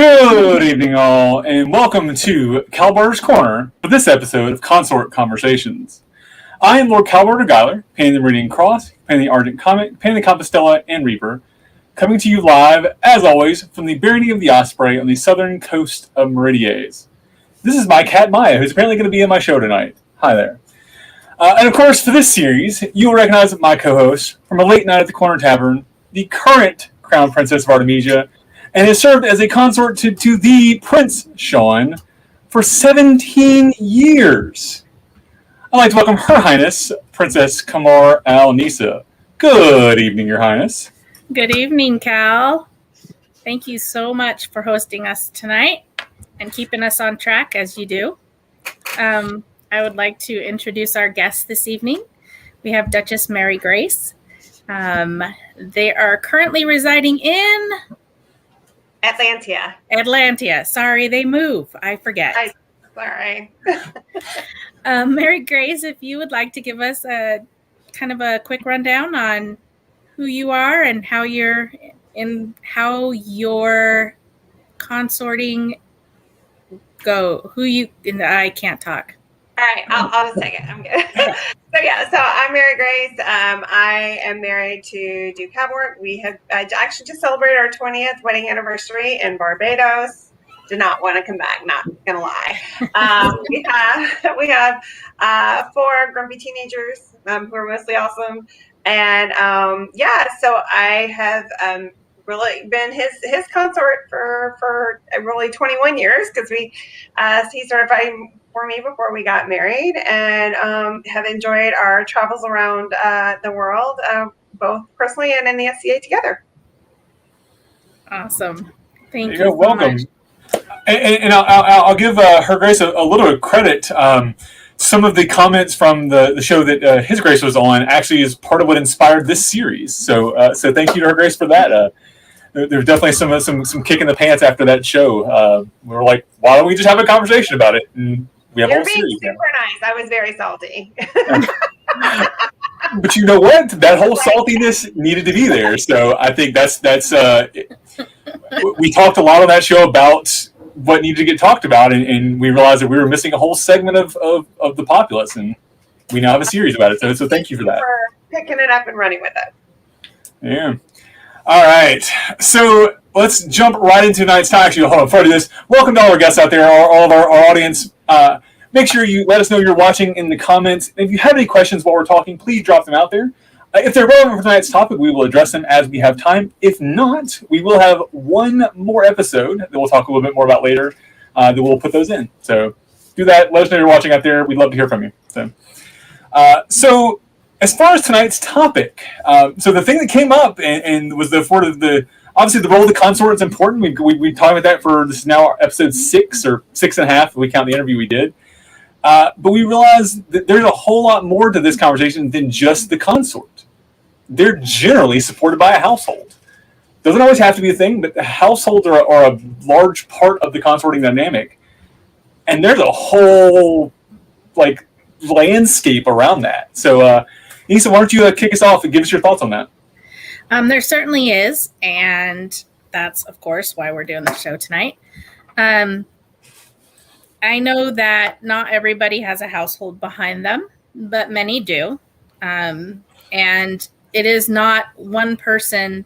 Good evening, all, and welcome to Kalbardr's Corner for this episode of Consort Conversations. I am Lord Kalbardr of Gatland, painting the Meridian Cross, painting the Argent Comet, painting the Compostela, and Reaper, coming to you live, as always, from the Barony of the Osprey on the southern coast of Meridies. This is my cat Maya, who's apparently going to be in my show tonight. Hi there. And of course, for this series, you will recognize my co-host from a late night at the Corner Tavern, the current Crown Princess of Artemisia, and has served as a consort to the Prince Sean for 17 years. I'd like to welcome Her Highness, Princess Qamar al-Nisa. Good evening, Your Highness. Good evening, Kal. Thank you so much for hosting us tonight and keeping us on track as you do. I would like to introduce our guests this evening. We have Duchess Mary-Grace. They are currently residing in Atlantia. Sorry, they move. I forget. Sorry. Mary-Grace, if you would like to give us a kind of a quick rundown on who you are and how your consorting go. I can't talk. All right, I'll just take it. I'm good. So I'm Mary-Grace. I am married to Duke Kalbardr. We have actually just celebrated our 20th wedding anniversary in Barbados. Did not want to come back, not gonna lie. We have 4 grumpy teenagers who are mostly awesome, and so I have really been his consort for really 21 years because he started fighting for me before we got married, and have enjoyed our travels around the world, both personally and in the SCA together. Awesome. Thank you. You're welcome. And I'll give Her Grace a little credit. Some of the comments from the show that His Grace was on actually is part of what inspired this series. So thank you to Her Grace for that. There's definitely some kick in the pants after that show. We were like, why don't we just have a conversation about it? And we have You're being super nice. I was very salty. But you know what? That whole saltiness needed to be there. So I think that's we talked a lot on that show about what needed to get talked about, and we realized that we were missing a whole segment of the populace, and we now have a series about it. So thank you for that. For picking it up and running with it. Yeah. All right. So let's jump right into tonight's talk. Actually, hold on. Before I do this, welcome to all our guests out there, all of our audience. Make sure you let us know you're watching in the comments. And if you have any questions while we're talking, please drop them out there. If they're relevant for tonight's topic, we will address them as we have time. If not, we will have one more episode that we'll talk a little bit more about later that we'll put those in. So do that. Let us know you're watching out there. We'd love to hear from you. So as far as tonight's topic, so the thing that came up and was obviously the role of the consort is important. We talked about that for this is now episode 6 or 6.5 if we count the interview we did. But we realized that there's a whole lot more to this conversation than just the consort. They're generally supported by a household. Doesn't always have to be a thing, but the households are a large part of the consorting dynamic. And there's a whole landscape around that. So Nisa, why don't you kick us off and give us your thoughts on that? There certainly is, and that's, of course, why we're doing the show tonight. I know that not everybody has a household behind them, but many do. And it is not one person.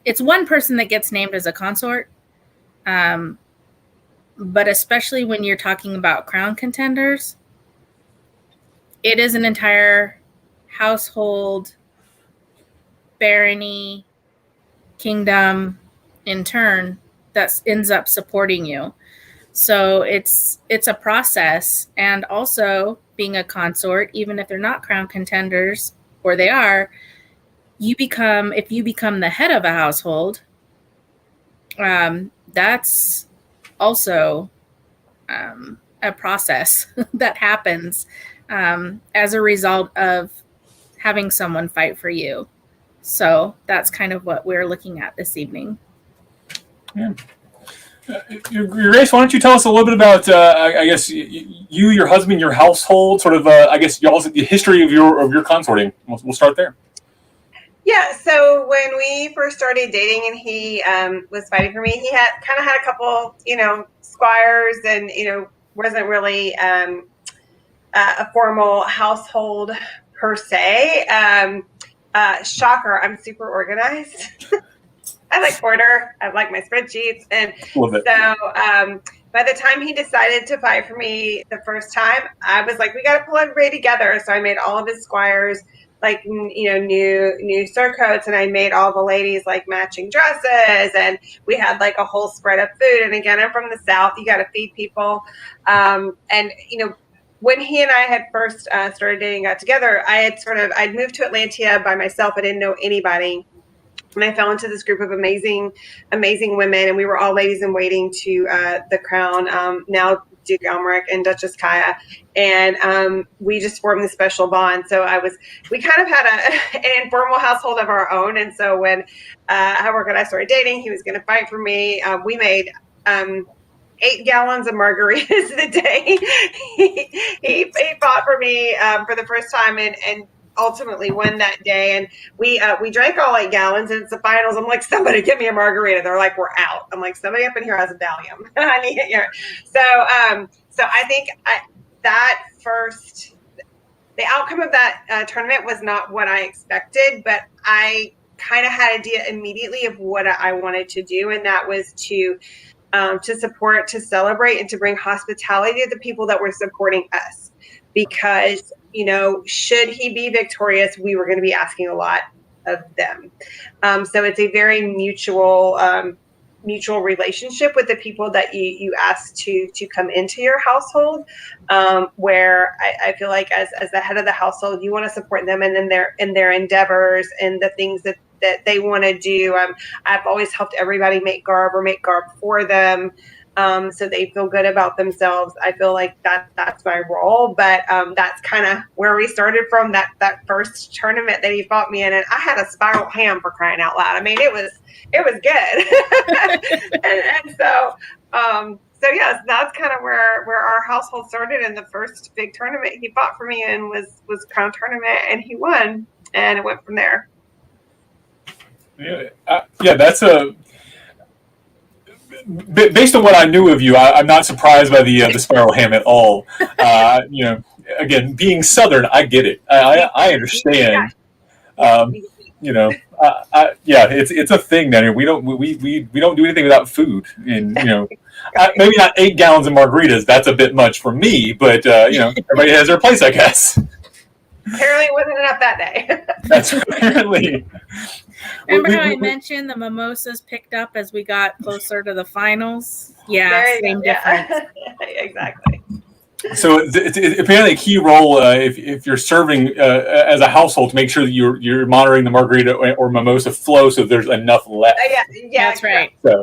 It's one person that gets named as a consort. But especially when you're talking about crown contenders, it is an entire household, barony, kingdom in turn that ends up supporting you. So it's a process, and also being a consort, even if they're not crown contenders, or they are, if you become the head of a household, that's also a process that happens as a result of having someone fight for you. So that's kind of what we're looking at this evening. Yeah. Your Grace, why don't you tell us a little bit about, I guess, you, your husband, your household, sort of, I guess, y'all's the history of your consorting. We'll start there. Yeah, so when we first started dating and he was fighting for me, he had a couple, squires, and wasn't really a formal household per se. Shocker, I'm super organized. I like order. I like my spreadsheets, and so by the time he decided to fight for me the first time, I was like, we got to pull everybody together. So I made all of his squires like new surcoats, and I made all the ladies like matching dresses, and we had like a whole spread of food. And again, I'm from the South. You got to feed people, and when he and I had first started dating, got together, I'd moved to Atlanta by myself. I didn't know anybody. And I fell into this group of amazing women, and we were all ladies in waiting to the crown, now Duke Elmerick and Duchess Kaya, and we just formed this special bond. So we kind of had an informal household of our own, and so when Howard and I started dating, he was going to fight for me. We made 8 gallons of margaritas a day. he fought for me for the first time, and ultimately won that day. And we drank all 8 gallons, and it's the finals. I'm like, somebody give me a margarita. They're like, we're out. I'm like, somebody up in here has a Valium. I need it here. So I think the outcome of that tournament was not what I expected, but I kind of had an idea immediately of what I wanted to do, and that was to support, to celebrate, and to bring hospitality to the people that were supporting us. Because, should he be victorious, we were going to be asking a lot of them. So it's a very mutual relationship with the people that you ask to come into your household, where I feel like as the head of the household, you want to support them and in their endeavors and the things that they want to do. I've always helped everybody make garb for them, so they feel good about themselves. I feel like that's my role, but that's kind of where we started from, that first tournament that he fought me in, and I had a spiral ham, for crying out loud. I mean, it was good. and so yes, that's kind of where our household started. And the first big tournament he fought for me in was Crown Tournament, and he won, and it went from there. Yeah, that's based on what I knew of you, I'm not surprised by the spiral ham at all. Again, being Southern, I get it. I understand. It's a thing down here. We don't do anything without food, and maybe not 8 gallons of margaritas. That's a bit much for me, but everybody has their place, I guess. Apparently, it wasn't enough that day. That's apparently. Remember how I mentioned the mimosas picked up as we got closer to the finals? Yeah, same difference. Exactly. So it's apparently a key role if you're serving as a household to make sure that you're monitoring the margarita or mimosa flow so there's enough left. Yeah, that's right. So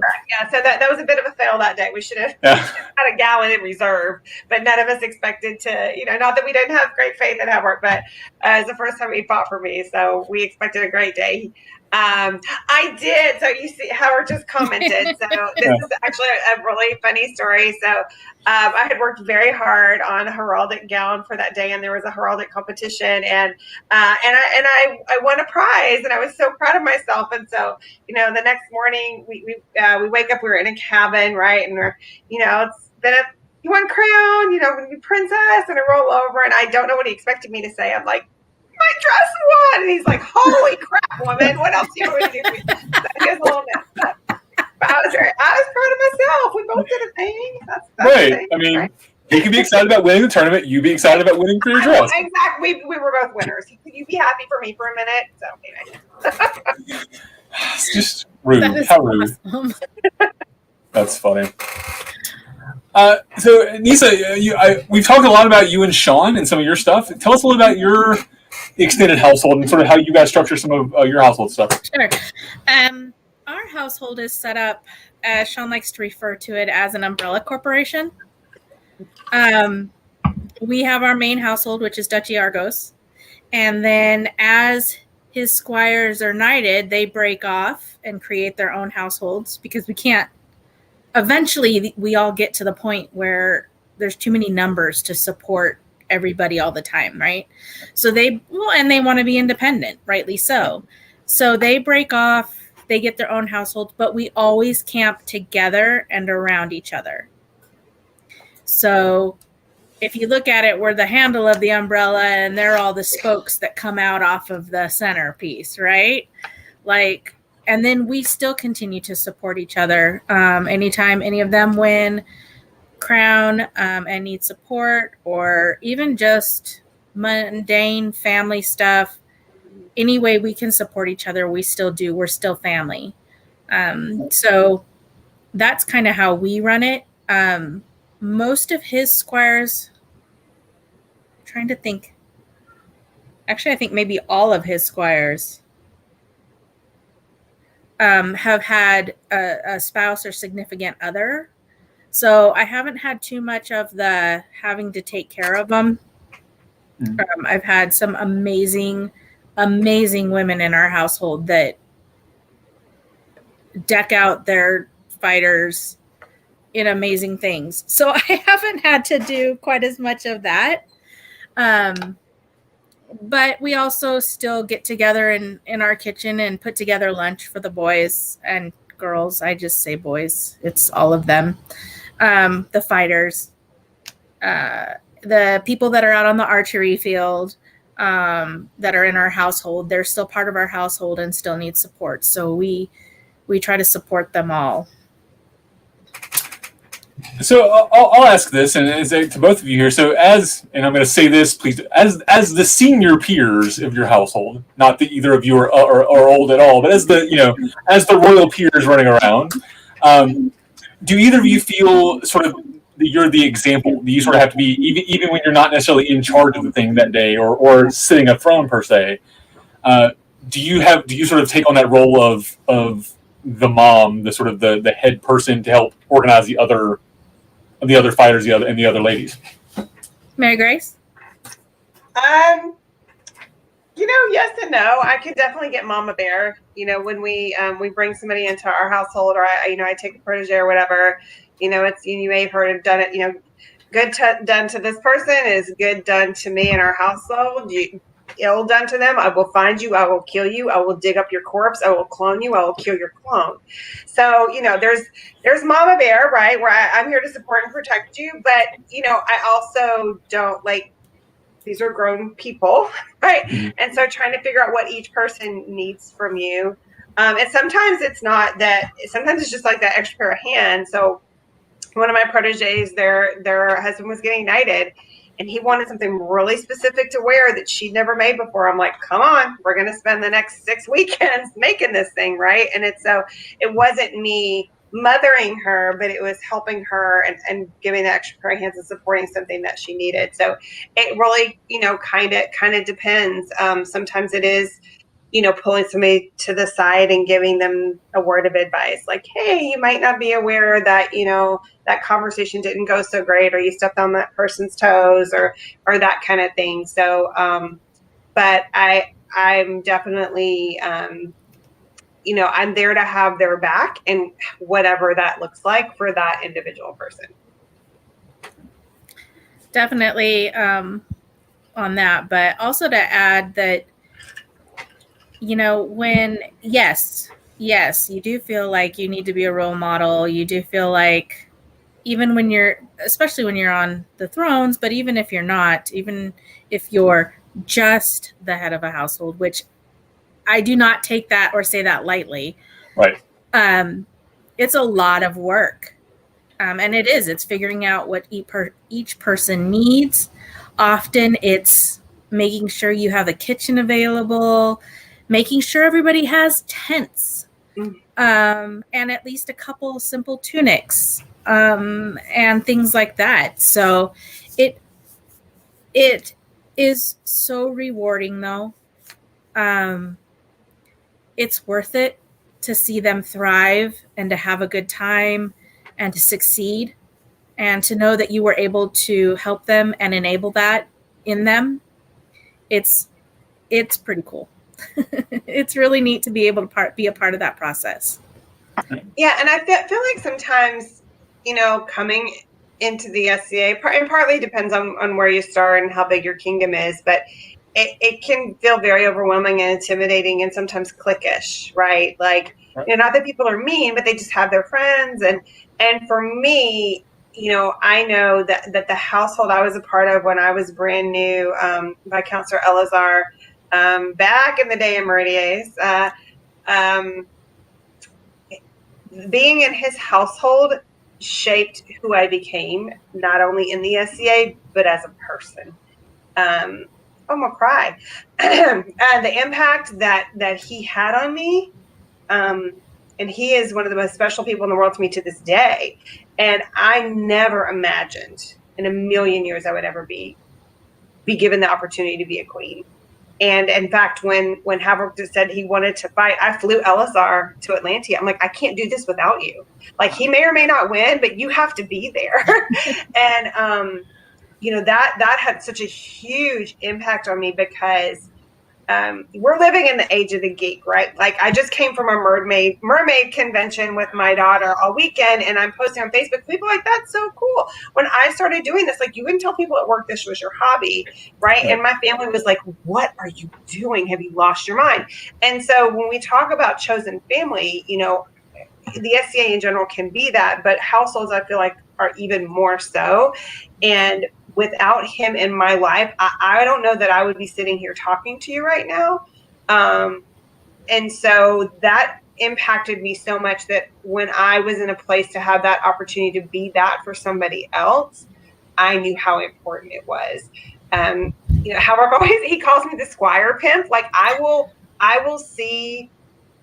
that was a bit of a fail that day. We should have had a gallon in reserve, but none of us expected to. Not that we didn't have great faith in Howard, but it's the first time he fought for me, so we expected a great day. I did. So you see, Howard just commented. So this is actually a really funny story. So I had worked very hard on a heraldic gown for that day, and there was a heraldic competition, and I won a prize, and I was so proud of myself. And so the next morning we wake up. We were in a cabin, right, and we're it's been you won crown, princess, and I roll over, and I don't know what he expected me to say. I'm like, my dress won, and he's like, holy crap, woman, what else do you want to do? So he was a little messed up. But I was proud of myself. We both did a thing. That's right. Thing, I mean, right? He can be excited about winning the tournament. You be excited about winning for your dress. Exactly. We were both winners. Could you be happy for me for a minute? So anyway. It's just rude. How rude. Awesome. That's funny. So Nisa, we've talked a lot about you and Sean and some of your stuff. Tell us a little about your extended household and sort of how you guys structure some of your household stuff. Sure. Our household is set up, as Sean likes to refer to it, as an umbrella corporation. We have our main household, which is Duchy Argos. And then as his squires are knighted, they break off and create their own households because we can't. Eventually, we all get to the point where there's too many numbers to support everybody all the time, right? So they want to be independent, rightly so. So they break off, they get their own households, but we always camp together and around each other. So if you look at it, we're the handle of the umbrella and they're all the spokes that come out off of the centerpiece, right? Like, and then we still continue to support each other. Anytime any of them win crown and need support, or even just mundane family stuff, any way we can support each other, we still do. We're still family. So that's kind of how we run it. Most of his squires, I'm trying to think. Actually, I think maybe all of his squires have had a spouse or significant other. So I haven't had too much of the having to take care of them. I've had some amazing women in our household that deck out their fighters in amazing things. So I haven't had to do quite as much of that. But we also still get together in our kitchen and put together lunch for the boys and girls. I just say boys. It's all of them. The fighters, the people that are out on the archery field, that are in our household, they're still part of our household and still need support. So we try to support them all. So I'll ask this, and it's to both of you here. So and I'm going to say this, please, as the senior peers of your household, not that either of you are old at all, but as the royal peers running around, do either of you feel sort of that you're the example? Do you sort of have to be, even when you're not necessarily in charge of the thing that day or sitting a throne per se? Do you sort of take on that role of the mom, the sort of the head person to help organize the other fighters, and the other ladies? Mary-Grace? Yes and no. I could definitely get Mama Bear. When we bring somebody into our household, or I take a protege or whatever. It's, you may have heard of done it. Good done to this person is good done to me in our household. Ill done to them, I will find you. I will kill you. I will dig up your corpse. I will clone you. I will kill your clone. So there's Mama Bear, right, where I'm here to support and protect you. But I also don't like. These are grown people, right? Mm-hmm. And so trying to figure out what each person needs from you. And sometimes it's not that. Sometimes it's just like that extra pair of hands. So one of my proteges, their husband was getting knighted, and he wanted something really specific to wear that she'd never made before. I'm like, come on, we're going to spend the next 6 weekends making this thing, right? And it wasn't me mothering her, but it was helping her and giving the extra pair of hands and supporting something that she needed. So it really, kind of depends. Sometimes it is, pulling somebody to the side and giving them a word of advice, like, hey, you might not be aware that, that conversation didn't go so great, or you stepped on that person's toes, or that kind of thing. So, but I'm definitely, I'm there to have their back, and whatever that looks like for that individual person. Definitely on that, but also to add that, when, yes, you do feel like you need to be a role model. You do feel like, even when especially when you're on the thrones, but even if you're not, even if you're just the head of a household, which I do not take that or say that lightly. Right. It's a lot of work. And it's figuring out what each person needs. Often it's making sure you have a kitchen available, making sure everybody has tents, and at least a couple simple tunics, and things like that. So it is so rewarding, though. It's worth it to see them thrive and to have a good time and to succeed, and to know that you were able to help them and enable that in them. It's pretty cool. It's really neat to be able to be a part of that process. Yeah, and I feel like sometimes, coming into the SCA, and partly depends on where you start and how big your kingdom is, but it can feel very overwhelming and intimidating and sometimes cliquish, right? Like, not that people are mean, but they just have their friends. And for me, I know that the household I was a part of when I was brand new, by Counselor Elazar, back in the day in Meridies, being in his household shaped who I became, not only in the SCA, but as a person. I'm gonna cry. The impact that he had on me, and he is one of the most special people in the world to me to this day. And I never imagined in a million years I would ever be given the opportunity to be a queen. And in fact, when Havok just said he wanted to fight, I flew Elazar to Atlanta. I'm like, I can't do this without you. Like, he may or may not win, but you have to be there. And that had such a huge impact on me because we're living in the age of the geek, right? Like, I just came from a mermaid convention with my daughter all weekend, and I'm posting on Facebook. People are like, that's so cool. When I started doing this, like, you wouldn't tell people at work this was your hobby, right? And my family was like, what are you doing? Have you lost your mind? And so when we talk about chosen family, the SCA in general can be that, but households, I feel like, are even more so. And without him in my life, I don't know that I would be sitting here talking to you right now. And so that impacted me so much that when I was in a place to have that opportunity to be that for somebody else, I knew how important it was. However, always he calls me the squire pimp. Like, I will see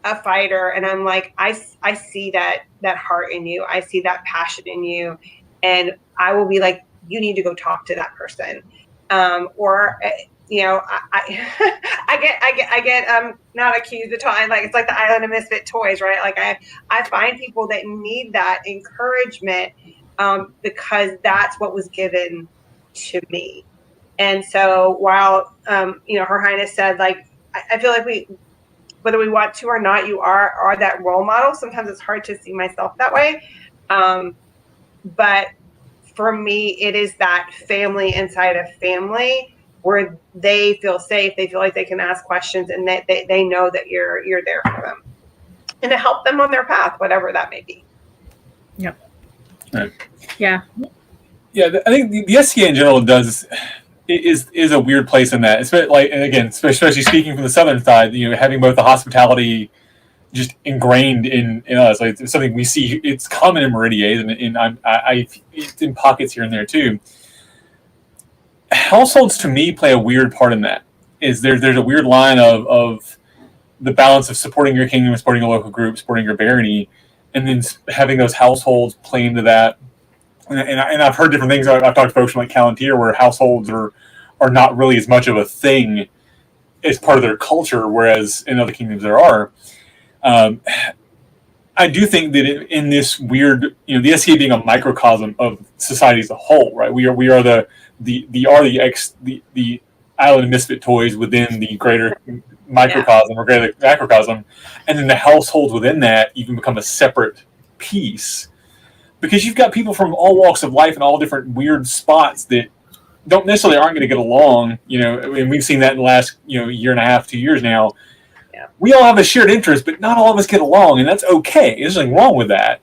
a fighter and I'm like, I see that heart in you. I see that passion in you. And I will be like, you need to go talk to that person. I get not accused of talking. Like, it's like the Island of Misfit Toys, right? Like, I find people that need that encouragement, because that's what was given to me. And so while, Her Highness said, like, I feel like whether we want to or not, you are that role model. Sometimes it's hard to see myself that way. But for me, it is that family inside a family where they feel safe. They feel like they can ask questions, and that they know that you're there for them and to help them on their path, whatever that may be. Yep. Right. Yeah. Yeah. I think the SCA in general is a weird place in that. Especially speaking from the southern side, having both the hospitality just ingrained in us. Like, it's something we see. It's common in Meridies, and it's in pockets here and there too. Households to me play a weird part in that. There's a weird line of the balance of supporting your kingdom, supporting a local group, supporting your barony, and then having those households play into that. And I've heard different things. I've talked to folks from like Kal and Nisa where households are not really as much of a thing as part of their culture, whereas in other kingdoms there are. I do think that in this weird, the SCA being a microcosm of society as a whole, right? We are the island of misfit toys within the greater microcosm or greater macrocosm, and then the households within that even become a separate piece, because you've got people from all walks of life and all different weird spots that aren't going to get along, and we've seen that in the last year and a half, 2 years now. We all have a shared interest, but not all of us get along, and that's okay. There's nothing wrong with that.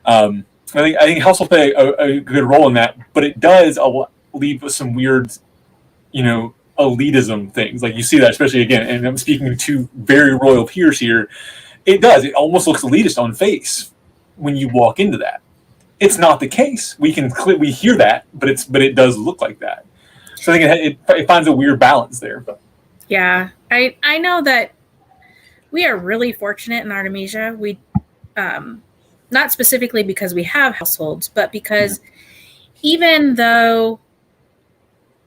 I think households play a good role in that, but it does leave some weird, elitism things. Like, you see that, especially again, and I'm speaking to two very royal peers here. It almost looks elitist on face when you walk into that. It's not the case. We hear that, but it does look like that. So I think it finds a weird balance there. Yeah, I know that we are really fortunate in Artemisia. We, not specifically because we have households, but because even though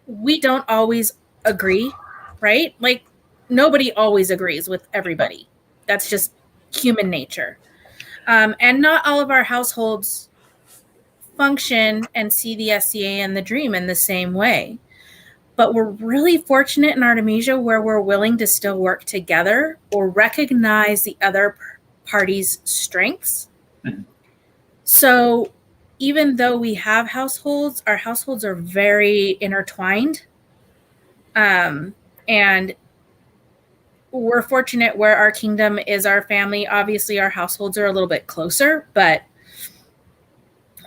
we don't always agree, right? Like, nobody always agrees with everybody. That's just human nature. And not all of our households function and see the SCA and the dream in the same way. But we're really fortunate in Artemisia where we're willing to still work together or recognize the other party's strengths. Mm-hmm. So even though we have households, our households are very intertwined. And we're fortunate where our kingdom is our family. Obviously, our households are a little bit closer, but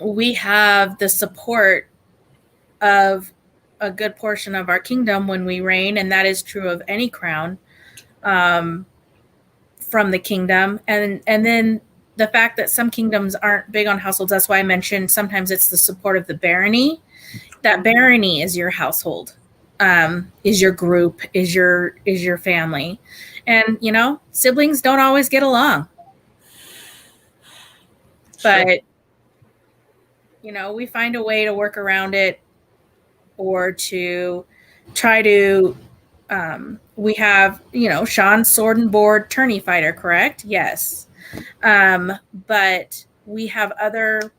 we have the support of a good portion of our kingdom when we reign, and that is true of any crown from the kingdom. And then the fact that some kingdoms aren't big on households, that's why I mentioned sometimes it's the support of the barony. That barony is your household, is your group, is your family. And, you know, siblings don't always get along. Sure. But, you know, we find a way to work around it or to try to, we have, you know, Sean's sword and board tourney fighter, correct? Yes. But we have other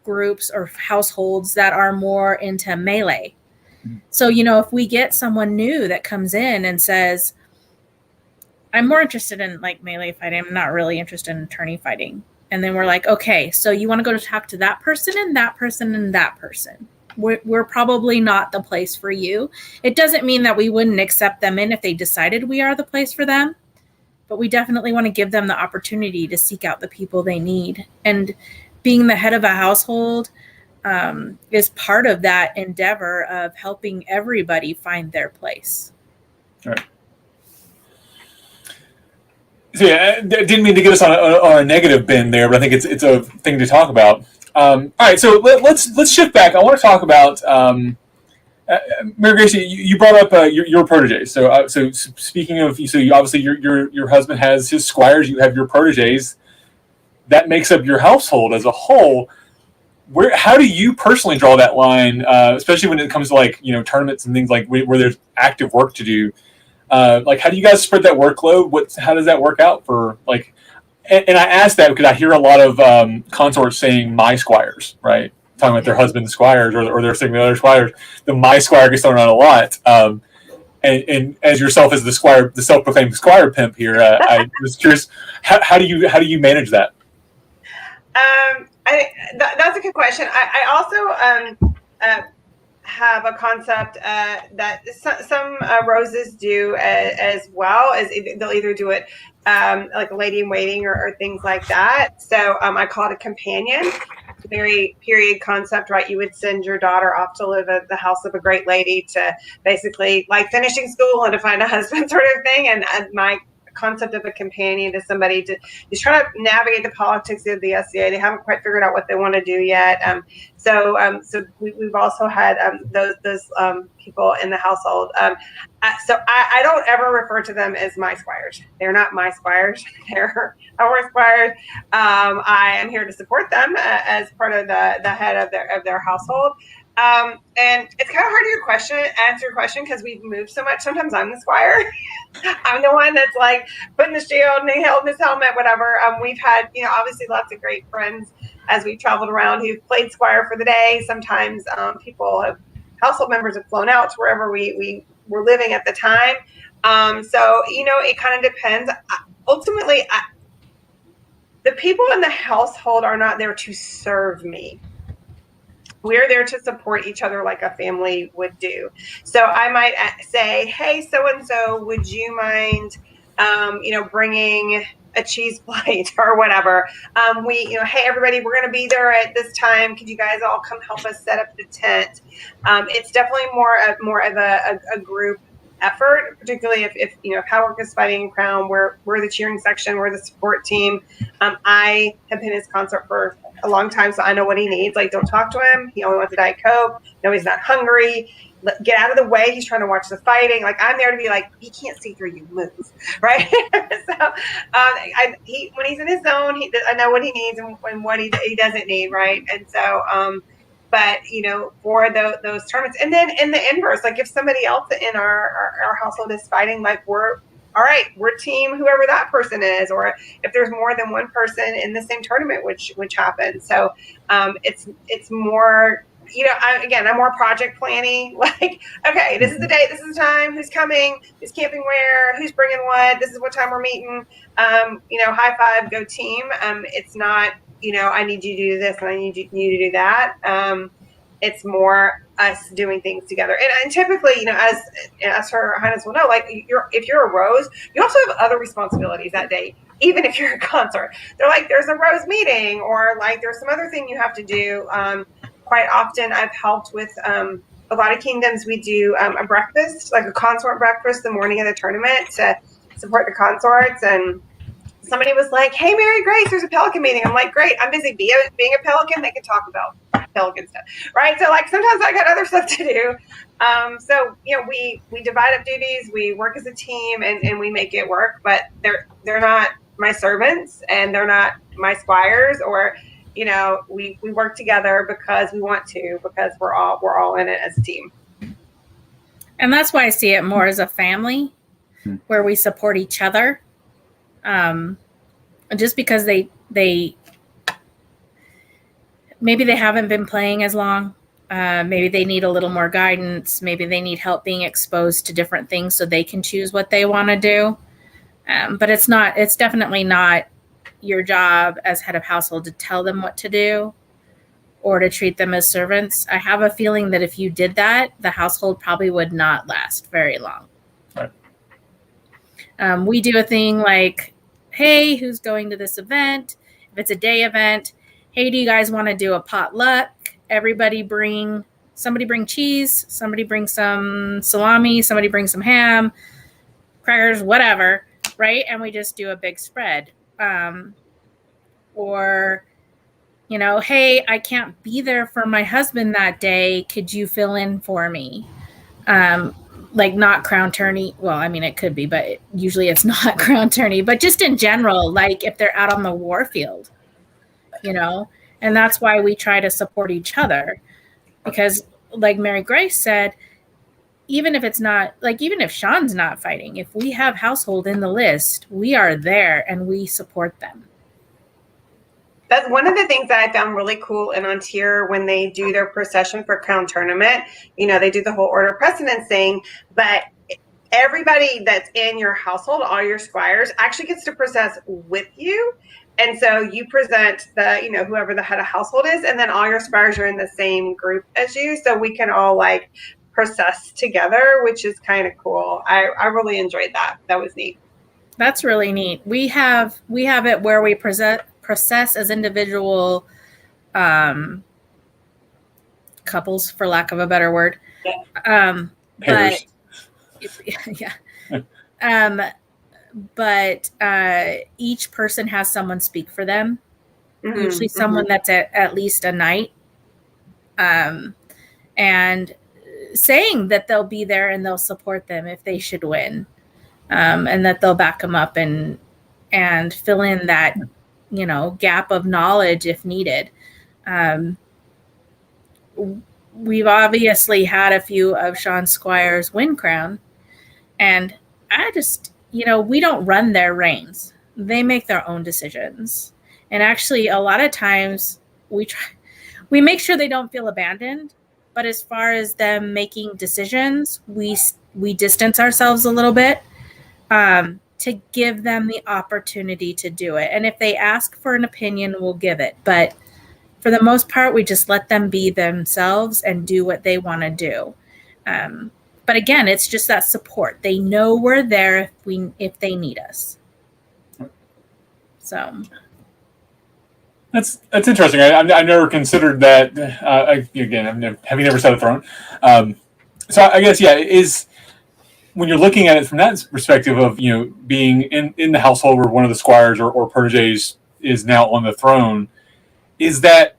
groups or households that are more into melee. So, you know, if we get someone new that comes in and says, I'm more interested in like melee fighting, I'm not really interested in tourney fighting. And then we're like, okay, so you want to go to talk to that person and that person and that person. We're probably not the place for you. It doesn't mean that we wouldn't accept them in if they decided we are the place for them, but we definitely want to give them the opportunity to seek out the people they need. And being the head of a household is part of that endeavor of helping everybody find their place. All right. So yeah, I didn't mean to get us on a negative bend there, but I think it's a thing to talk about. All right, so let's shift back. I want to talk about Mary-Grace. You brought up your proteges. So speaking of, so you, obviously your husband has his squires. You have your proteges. That makes up your household as a whole. How do you personally draw that line, especially when it comes to like, you know, tournaments and things like where there's active work to do? Like, how do you guys spread that workload? How does that work out for like? And I ask that because I hear a lot of consorts saying "my squires," right? Talking about their husband's squires or their significant other squires. The "my squire" gets thrown out a lot. And as yourself as the squire, the self-proclaimed squire pimp here, I was curious, how do you manage that? That's a good question. I also have a concept that some roses do as well, as they'll either do it like a lady in waiting or things like that. So I call it a companion. It's a very period concept, right? You would send your daughter off to live at the house of a great lady to basically like finishing school and to find a husband sort of thing. And my concept of a companion to somebody to just try to navigate the politics of the SCA. They haven't quite figured out what they want to do yet. So we've also had those people in the household. So I don't ever refer to them as my squires. They're not my squires. They're our squires. I am here to support them as part of the head of their household. And it's kind of hard to answer your question because we've moved so much. Sometimes I'm the squire. I'm the one that's like putting the shield and holding his helmet, whatever. We've had, you know, obviously lots of great friends as we've traveled around who've played squire for the day. Sometimes household members have flown out to wherever we were living at the time. So, you know, it kind of depends. Ultimately, the people in the household are not there to serve me. We're there to support each other like a family would do. So I might say, hey, so-and-so, would you mind, bringing a cheese plate or whatever? Hey, everybody, we're going to be there at this time. Could you guys all come help us set up the tent? It's definitely more of a group effort, particularly if Howard is fighting Crown, we're the cheering section, we're the support team. I have been his consort for a long time, so I know what he needs. Like, don't talk to him. He only wants a Diet Coke. No, he's not hungry. Get out of the way. He's trying to watch the fighting. Like, I'm there to be like, he can't see through you. Move, right? So, when he's in his zone, I know what he needs and what he doesn't need, right? And so, but for those tournaments, and then in the inverse, like if somebody else in our household is fighting, like we're team whoever that person is, or if there's more than one person in the same tournament, which happens. So it's more, I'm more project planning. Like, okay, this is the date, this is the time, who's coming, who's camping where, who's bringing what, this is what time we're meeting. High five, go team. It's not, I need you to do this and I need you to do that. It's more us doing things together. And typically, as Her Highness will know, like if you're a rose, you also have other responsibilities that day. Even if you're a consort, they're like, there's a rose meeting, or like there's some other thing you have to do. Quite often, I've helped with a lot of kingdoms. We do a breakfast, like a consort breakfast, the morning of the tournament to support the consorts. And somebody was like, "Hey, Mary Grace, there's a pelican meeting." I'm like, "Great, I'm busy being a pelican. They can talk about pelican stuff, right?" So like sometimes I got other stuff to do. So we divide up duties, we work as a team, and we make it work. But they're not my servants, and they're not my squires, or we work together because we want to, because we're all in it as a team. And that's why I see it more as a family where we support each other. Just because they maybe they haven't been playing as long. Maybe they need a little more guidance. Maybe they need help being exposed to different things so they can choose what they want to do. But it's definitely not your job as head of household to tell them what to do or to treat them as servants. I have a feeling that if you did that, the household probably would not last very long. Right. We do a thing like, hey, who's going to this event? If it's a day event, hey, do you guys want to do a potluck? Somebody bring cheese, somebody bring some salami, somebody bring some ham, crackers, whatever, right? And we just do a big spread. Or, hey, I can't be there for my husband that day. Could you fill in for me? Like not crown tourney. Well, I mean, it could be, but usually it's not crown tourney, but just in general, like if they're out on the war field, and that's why we try to support each other, because like Mary Grace said, even if Sean's not fighting, if we have household in the list, we are there and we support them. That's one of the things that I found really cool in Ontario when they do their procession for Crown Tournament. They do the whole order of precedence thing, but everybody that's in your household, all your squires, actually gets to process with you. And so you present whoever the head of household is, and then all your squires are in the same group as you. So we can all like process together, which is kind of cool. I really enjoyed that. That was neat. That's really neat. We have it where we process as individual couples, for lack of a better word. But yeah. But each person has someone speak for them. Mm-hmm. Usually someone that's at least a knight. And saying that they'll be there and they'll support them if they should win. And that they'll back them up and fill in that, gap of knowledge if needed. We've obviously had a few of Sean's squires win crown, and I just, we don't run their reigns. They make their own decisions. And actually, a lot of times we make sure they don't feel abandoned. But as far as them making decisions, we distance ourselves a little bit to give them the opportunity to do it. And if they ask for an opinion, we'll give it. But for the most part, we just let them be themselves and do what they want to do. But again, it's just that support. They know we're there if they need us. So that's interesting. I've never considered that. Again, having never sat a throne. So I guess is when you're looking at it from that perspective of being in the household where one of the squires or proteges is now on the throne, is that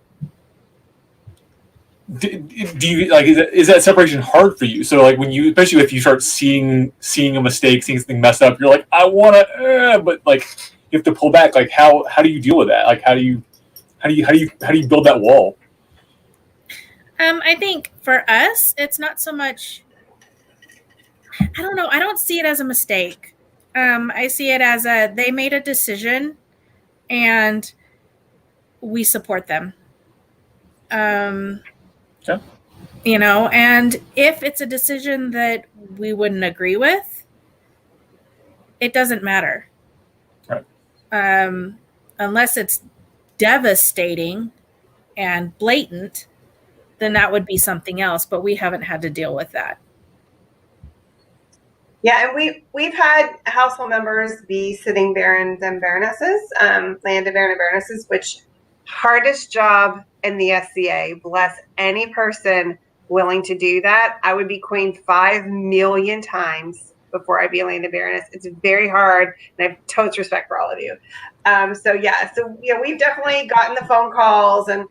do you like is that separation hard for you? So like when you, especially if you start seeing a mistake, seeing something messed up, you're like, I want to, but like you have to pull back. Like how do you deal with that? Like how do you build that wall? I think for us, it's not so much. I don't know. I don't see it as a mistake. I see it as they made a decision, and we support them. Okay. And if it's a decision that we wouldn't agree with, it doesn't matter. Right. Unless it's devastating and blatant, then that would be something else. But we haven't had to deal with that. Yeah, and we've had household members be sitting barons and baronesses, landed baron and baronesses, which hardest job in the SCA. Bless any person willing to do that. I would be queen 5 million times before I'd be a landed baroness. It's very hard, and I have totes respect for all of you. So we've definitely gotten the phone calls and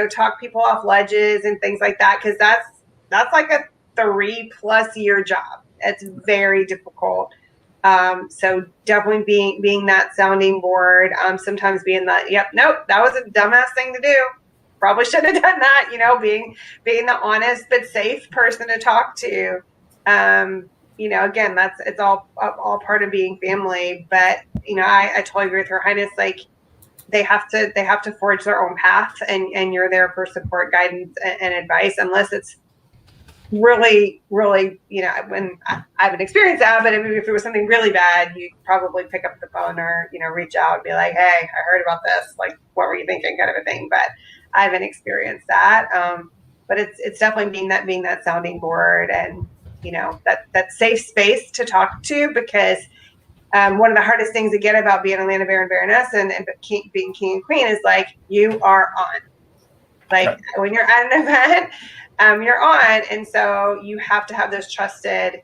talk people off ledges and things like that, because that's like a 3+ year job. It's very difficult. So definitely being that sounding board, sometimes being that, yep, nope, that was a dumbass thing to do. Probably shouldn't have done that, being the honest but safe person to talk to. Again, it's all part of being family. But, I totally agree with Her Highness. Like, they have to forge their own path, and you're there for support, guidance, and advice, unless it's really, really, when I haven't experienced that, but if it was something really bad, you'd probably pick up the phone or, reach out and be like, hey, I heard about this. Like, what were you thinking, kind of a thing. But I haven't experienced that. But it's definitely being that sounding board and, that safe space to talk to, because one of the hardest things to get about being a landed baron baroness and being king and queen is, like, you are on. Like, right. When you're at an event, you're on, and so you have to have those trusted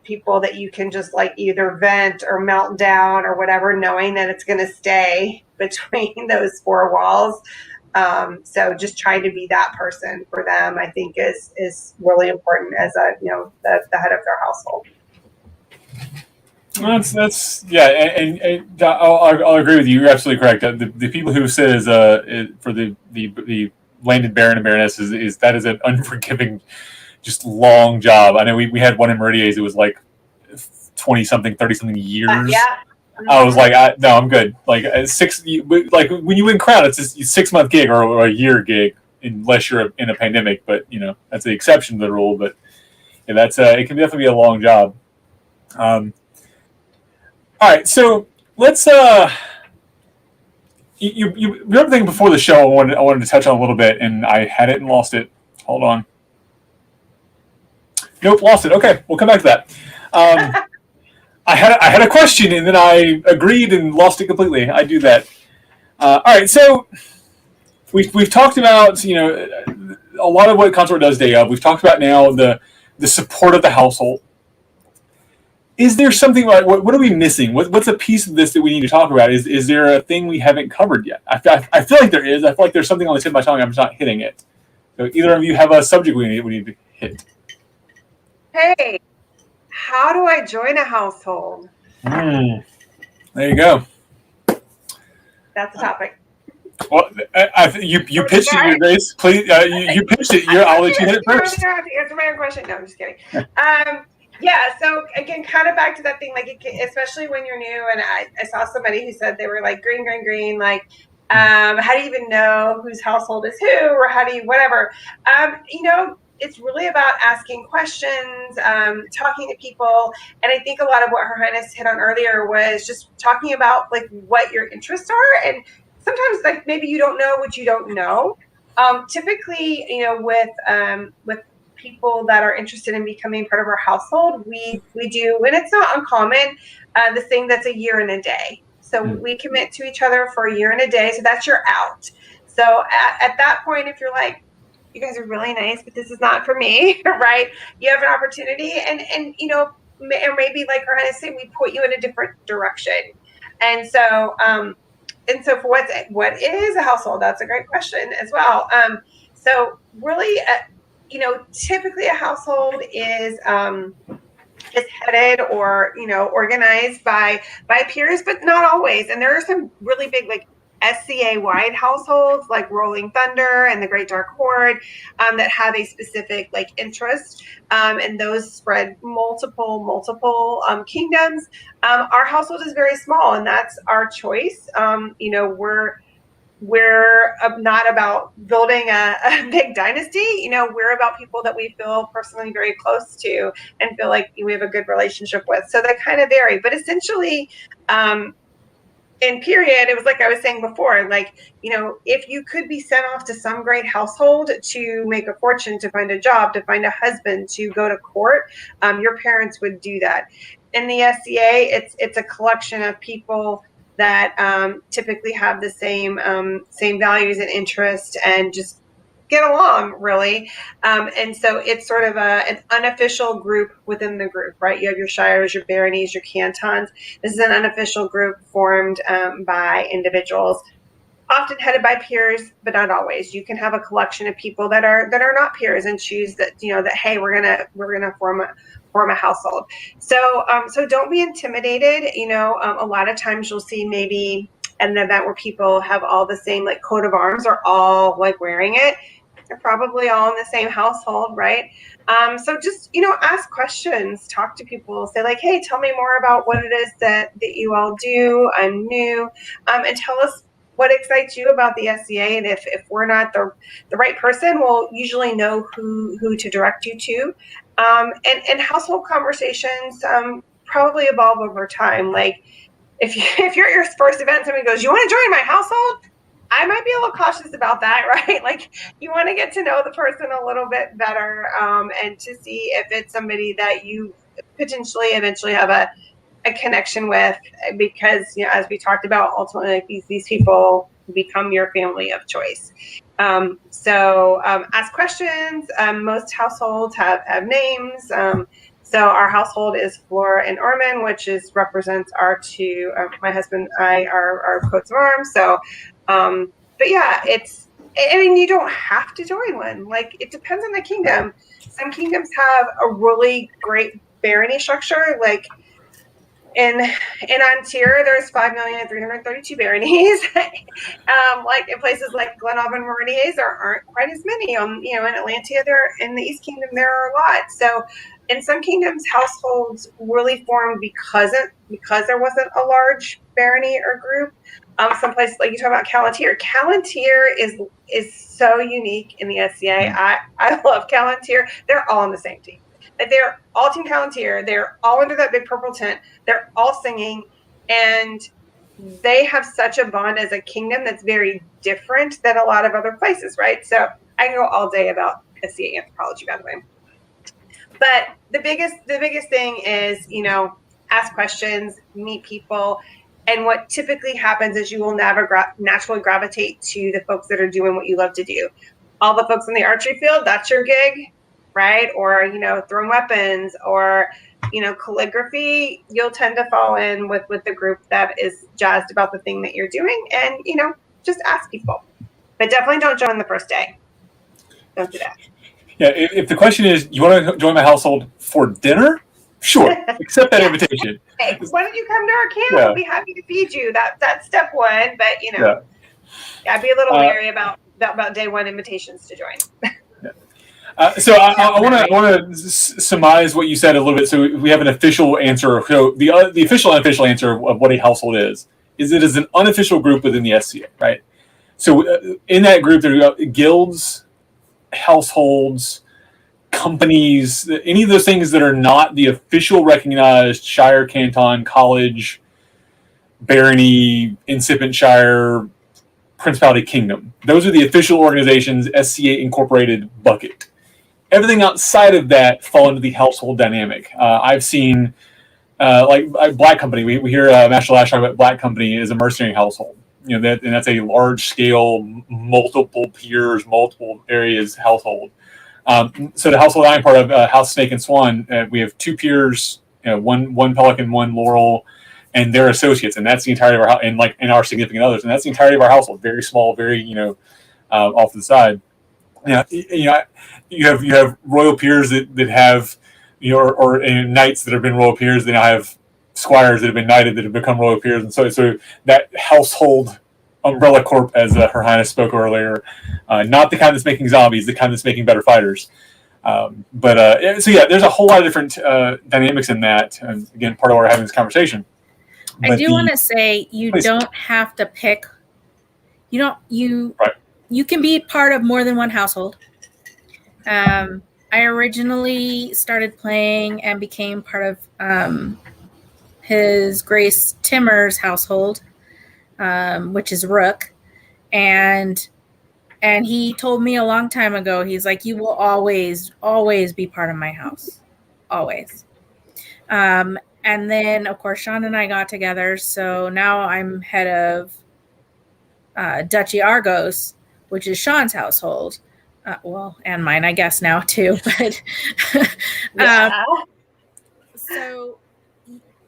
people that you can just, like, either vent or melt down or whatever, knowing that it's going to stay between those four walls. So just trying to be that person for them, I think, is really important as the head of their household. That's yeah, and I'll agree with you. You're absolutely correct. The people who sit as for the landed baron and baroness is an unforgiving, just long job. I know we had one in Meridia's. It was like 20-something, 30-something years. Yeah. I was like, no, I'm good. Like 6, like when you win Crown, it's just a 6-month gig or a year gig, unless you're in a pandemic. But that's the exception to the rule. But yeah, that's it can definitely be a long job. All right, so let's you remember thing before the show I wanted to touch on a little bit, and I had it and lost it. Hold on. Nope, lost it. Okay, we'll come back to that. I had a question, and then I agreed and lost it completely. I do that. All right, so we've talked about a lot of what Consort does day of. We've talked about now the support of the household. Is there something like what are we missing? What's a piece of this that we need to talk about? Is there a thing we haven't covered yet? I feel like there is. I feel like there's something on the tip of my tongue. I'm just not hitting it. So either of you have a subject we need to hit. Hey, how do I join a household? There you go. That's the topic. Well, you pitched it, Your Grace. Please, you pitched it. I'll let you hit it first. Answer my own question. No, I'm just kidding. Yeah, so again, kind of back to that thing, like, especially when you're new, and I saw somebody who said they were like green, like, how do you even know whose household is who, or how do you, whatever. It's really about asking questions, talking to people, and I think a lot of what Her Highness hit on earlier was just talking about, like, what your interests are, and sometimes, like, maybe you don't know what you don't know. Typically, with people that are interested in becoming part of our household, we do, and it's not uncommon, the thing that's a year and a day. So we commit to each other for a year and a day. So that's your out. So at that point, if you're like, you guys are really nice, but this is not for me, right? You have an opportunity, and maybe, like Her Highness said, we put you in a different direction. And so for what is a household? That's a great question as well. So really, typically a household is headed or organized by peers, but not always. And there are some really big, like, SCA wide households like Rolling Thunder and the Great Dark Horde that have a specific, like, interest, and those spread multiple kingdoms. Our household is very small, and that's our choice. We're not about building a big dynasty. We're about people that we feel personally very close to and feel like we have a good relationship with. So that kind of vary. But essentially, in period, it was like I was saying before, like, if you could be sent off to some great household to make a fortune, to find a job, to find a husband, to go to court, your parents would do that. In the SCA, it's a collection of people that typically have the same values and interests and just get along, really. And so it's sort of an unofficial group within the group, right? You have your shires, your baronies, your cantons. This is an unofficial group formed by individuals, often headed by peers, but not always. You can have a collection of people that are not peers and choose that, that, hey, we're gonna form a household. So don't be intimidated. A lot of times you'll see maybe an event where people have all the same like coat of arms, or all like wearing it. They're probably all in the same household, right? So just, ask questions, talk to people, say like, hey, tell me more about what it is that you all do. I'm new. And tell us what excites you about the SCA. And if we're not the right person, we'll usually know who to direct you to. And household conversations probably evolve over time. Like if you're at your first event, somebody goes, you want to join my household? I might be a little cautious about that, right? Like you want to get to know the person a little bit better, and to see if it's somebody that you potentially eventually have a connection with, because as we talked about, ultimately like these people become your family of choice. So ask questions. Most households have names. So our household is Flora and Orman, which represents our two, my husband and I, our coats of arms. So, but yeah, you don't have to join one. Like it depends on the kingdom. Some kingdoms have a really great barony structure. Like in Ontario, there's 5,332 baronies. Like in places like Glenavon and Meridies, there aren't quite as many. In Atlantia, in the East Kingdom, there are a lot. So in some kingdoms, households really formed because there wasn't a large barony or group. Some places, like you talk about Callantyre. Callantyre is so unique in the SCA. I love Callantyre. They're all on the same team. Like they're all Team Callantyre. They're all under that big purple tent. They're all singing, and they have such a bond as a kingdom that's very different than a lot of other places, right? So I can go all day about SCA anthropology, by the way. But the biggest thing is, ask questions, meet people. And what typically happens is you will naturally gravitate to the folks that are doing what you love to do. All the folks in the archery field, that's your gig, right? Or, throwing weapons, or, calligraphy, you'll tend to fall in with the group that is jazzed about the thing that you're doing. And, just ask people. But definitely don't join the first day. Don't do that. Yeah, if the question is, you want to join my household for dinner? Sure, accept that invitation. Hey, why don't you come to our camp? We'll be happy to feed you. That's step one. But I'd be a little leery about day one invitations to join. So I want to surmise what you said a little bit, so we have an official answer. So the official and unofficial answer of what a household is it is an unofficial group within the SCA, right? So in that group, there are guilds, households, companies, any of those things that are not the official recognized shire, canton, college, barony, incipient shire, principality, kingdom. Those are the official organizations, SCA Incorporated bucket. Everything outside of that fall into the household dynamic. I've seen like Black Company. We hear Master Lash talk about Black Company is a mercenary household. And that's a large scale, multiple peers, multiple areas household. So the household I'm part of, House Snake and Swan, we have two peers, one Pelican, one Laurel, and their associates, and that's the entirety of our house, and our significant others, and that's the entirety of our household. Very small, very off to the side. You have royal peers that have or knights that have been royal peers. They now have squires that have been knighted that have become royal peers, and so that household umbrella corp, as Her Highness spoke earlier, not the kind that's making zombies, the kind that's making better fighters. So there's a whole lot of different dynamics in that. And again, part of why we're having this conversation. I do want to say you don't have to pick. You can be part of more than one household. I originally started playing and became part of His Grace Timmer's household. which is Rook, and he told me a long time ago, he's like, you will always be part of my house, always. And then of course Sean and I got together, so now I'm head of Duchy Argos, which is Sean's household. Well, and mine, I guess, now too. But so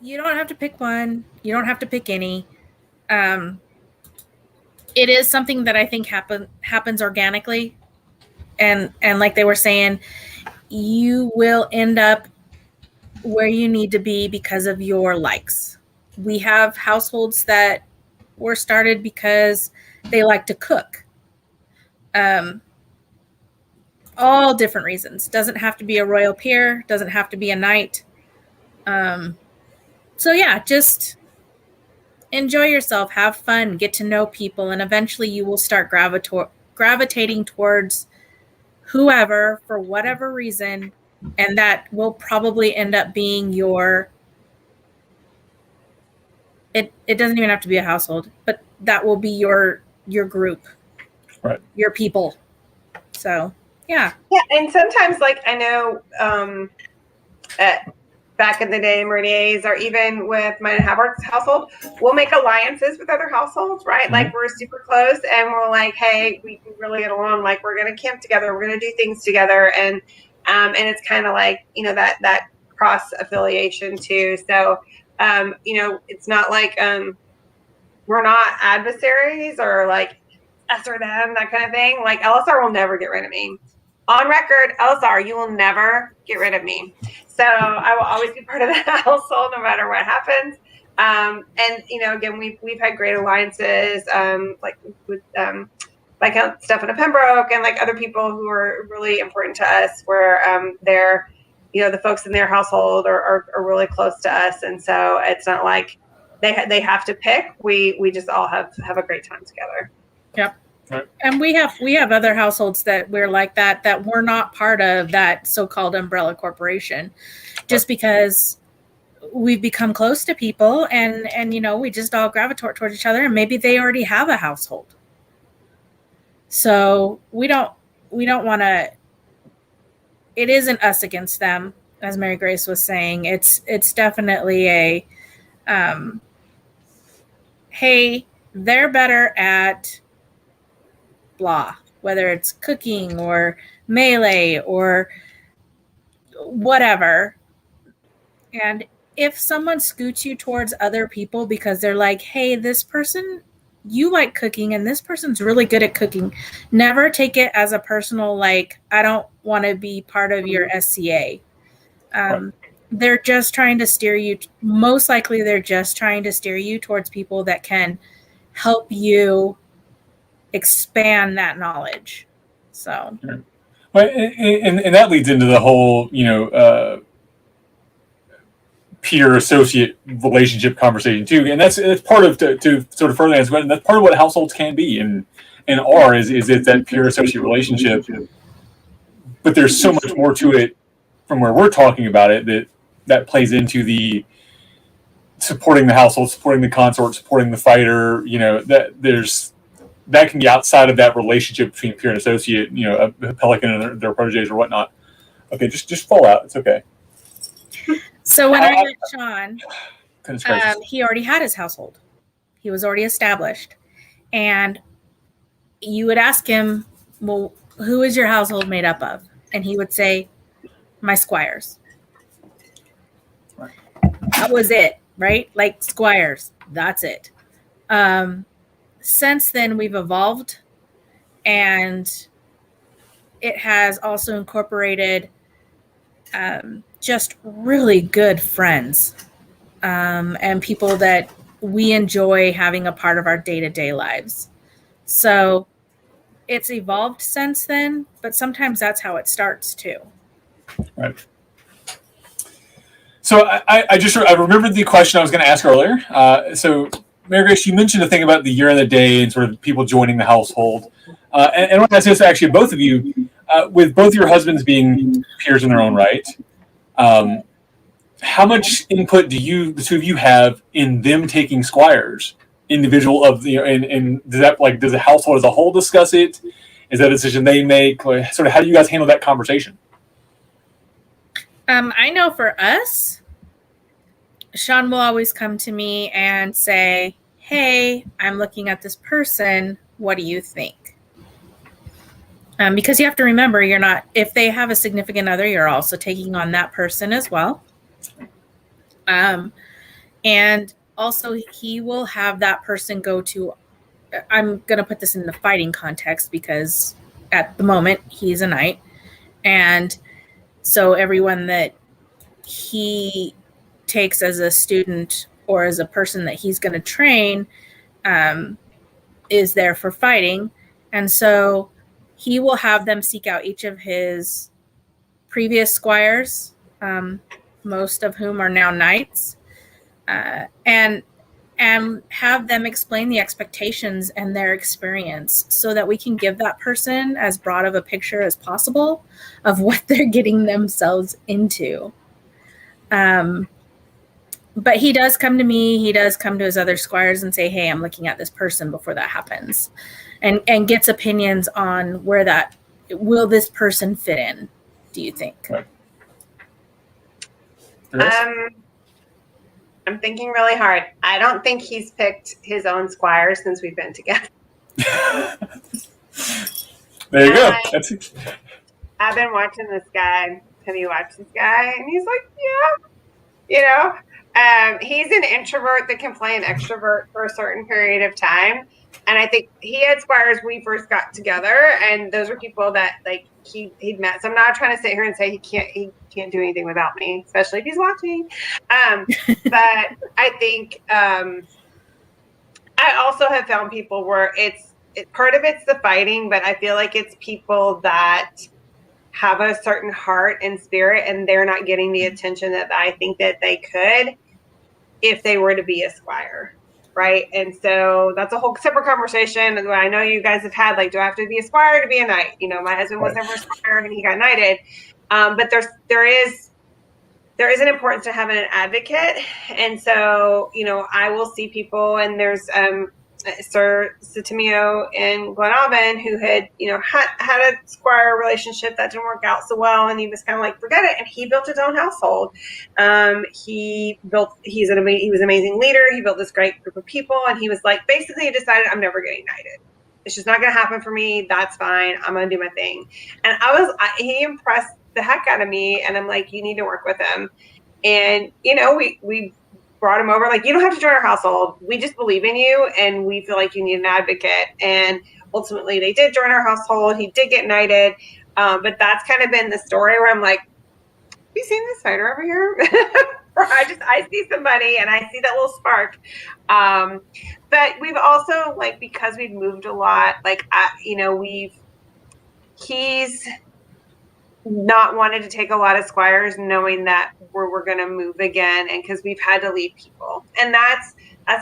you don't have to pick one. You don't have to pick any. It is something that I think happens organically, and like they were saying, you will end up where you need to be because of your likes. We have households that were started because they like to cook. All different reasons. Doesn't have to be a royal peer, doesn't have to be a knight. So yeah, just enjoy yourself, have fun, get to know people, and eventually you will start gravitating towards whoever for whatever reason, and that will probably end up being your it doesn't even have to be a household, but that will be your group, right? Your people. So yeah, and sometimes, like, I know back in the day, Meridia's, or even with my Havertz household, we'll make alliances with other households, right? Mm-hmm. Like, we're super close, and we're like, hey, we can really get along. Like, we're going to camp together, we're going to do things together, and it's kind of like, that cross affiliation too. So, it's not like we're not adversaries or like us or them, that kind of thing. Like, LSR will never get rid of me. On record, LSR, you will never get rid of me. So I will always be part of the household no matter what happens. And again, we've had great alliances, like with Viscount Stefan of Pembroke, and like other people who are really important to us, where they're, the folks in their household are really close to us, and so it's not like they have to pick. We just all have a great time together. Yep. Right. And we have other households that we're like that we're not part of that so-called umbrella corporation, just because we've become close to people, and we just all gravitate towards each other, and maybe they already have a household. So we don't want to. It isn't us against them, as Mary Grace was saying. It's definitely a, hey, they're better at blah, whether it's cooking or melee or whatever. And if someone scoots you towards other people because they're like, hey, this person, you like cooking and this person's really good at cooking, never take it as a personal, like, I don't want to be part of your SCA. They're just trying to steer you. Most likely they're just trying to steer you towards people that can help you expand that knowledge. So, well, and that leads into the whole, peer associate relationship conversation too, and that's part of to sort of further answer, and that's part of what households can be and are is it's that peer associate relationship. But there's so much more to it from where we're talking about it that plays into the supporting the household, supporting the consort, supporting the fighter. That can be outside of that relationship between peer and associate, a pelican and their proteges or whatnot. Okay, just fall out. It's okay. So when I met Sean, he already had his household. He was already established. And you would ask him, well, who is your household made up of? And he would say, my squires. Right. That was it, right? Like, squires, that's it. Since then, we've evolved, and it has also incorporated just really good friends and people that we enjoy having a part of our day-to-day lives. So it's evolved since then, but sometimes that's how it starts too. Right. So I remembered the question I was going to ask earlier. So Mary Grace, you mentioned a thing about the year and the day and sort of people joining the household. And I want to ask this actually both of you, with both your husbands being peers in their own right, how much input do the two of you have in them taking squires individual of and does that does the household as a whole discuss it? Is that a decision they make? Like, sort of, how do you guys handle that conversation? I know for us, Sean will always come to me and say, "Hey, I'm looking at this person. What do you think?" Because you have to remember, you're not, if they have a significant other, you're also taking on that person as well. And also he will have that person go to, I'm going to put this in the fighting context because at the moment he's a knight. And so everyone that he takes as a student or as a person that he's going to train is there for fighting. And so he will have them seek out each of his previous squires, most of whom are now knights, and have them explain the expectations and their experience so that we can give that person as broad of a picture as possible of what they're getting themselves into. But he does come to me, he does come to his other squires and say, "Hey, I'm looking at this person," before that happens, and gets opinions on where that, will this person fit in, do you think? Right. I'm thinking really hard. I don't think he's picked his own squire since we've been together. There you go. I've been watching this guy. Have you watched this guy? And he's like, yeah, he's an introvert that can play an extrovert for a certain period of time. And I think he had squires when we first got together, and those were people that like he'd met. So I'm not trying to sit here and say he can't do anything without me, especially if he's watching. But I think I also have found people where part of it's the fighting, but I feel like it's people that have a certain heart and spirit, and they're not getting the attention that I think that they could if they were to be a squire. Right. And so that's a whole separate conversation. I know you guys have had, like, do I have to be a squire to be a knight? My husband was never a squire and he got knighted. But there is an importance to having an advocate. And so, I will see people, and there's Sir Sitimio in Glenavon who had, had a squire relationship that didn't work out so well. And he was kind of like, forget it. And he built his own household. He was an amazing leader. He built this great group of people. And he was like, basically he decided, I'm never getting knighted. It's just not going to happen for me. That's fine. I'm going to do my thing. And he impressed the heck out of me. And I'm like, you need to work with him. And, we brought him over, like, you don't have to join our household. We just believe in you, and we feel like you need an advocate. And ultimately, they did join our household. He did get knighted. But that's kind of been the story where I'm like, have you seen this fighter over here? I see somebody, and I see that little spark. But we've also, like, because we've moved a lot, like, he's not wanted to take a lot of squires, knowing that we're going to move again, and because we've had to leave people. And that's